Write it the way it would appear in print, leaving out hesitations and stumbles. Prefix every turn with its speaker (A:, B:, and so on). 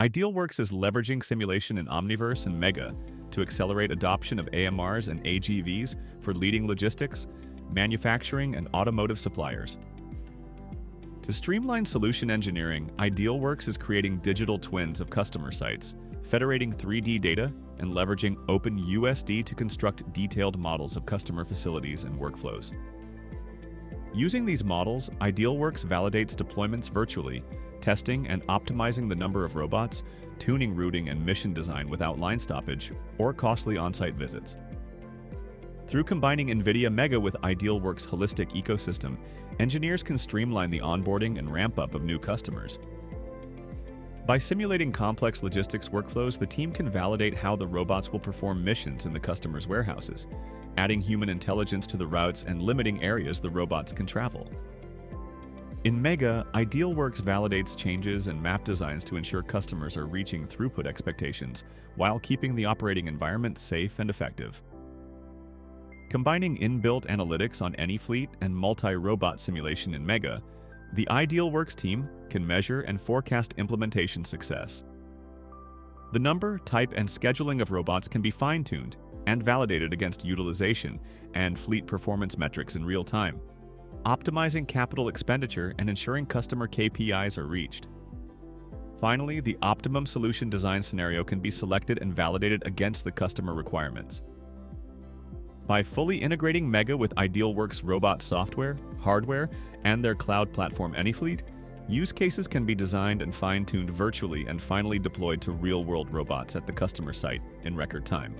A: Idealworks is leveraging simulation in Omniverse and Mega to accelerate adoption of AMRs and AGVs for leading logistics, manufacturing, and automotive suppliers. To streamline solution engineering, Idealworks is creating digital twins of customer sites, federating 3D data, and leveraging OpenUSD to construct detailed models of customer facilities and workflows. Using these models, Idealworks validates deployments virtually, testing and optimizing the number of robots, tuning routing and mission design without line stoppage or costly on-site visits. Through combining NVIDIA Mega with Idealworks' holistic ecosystem, engineers can streamline the onboarding and ramp-up of new customers. By simulating complex logistics workflows, the team can validate how the robots will perform missions in the customer's warehouses, adding human intelligence to the routes and limiting areas the robots can travel. In Mega, Idealworks validates changes and map designs to ensure customers are reaching throughput expectations while keeping the operating environment safe and effective. Combining inbuilt analytics on any fleet and multi-robot simulation in Mega, the Idealworks team can measure and forecast implementation success. The number, type, and scheduling of robots can be fine-tuned and validated against utilization and fleet performance metrics in real time, optimizing capital expenditure and ensuring customer KPIs are reached. Finally, the optimum solution design scenario can be selected and validated against the customer requirements. By fully integrating Mega with Idealworks' robot software, hardware, and their cloud platform AnyFleet, use cases can be designed and fine-tuned virtually and finally deployed to real-world robots at the customer site in record time.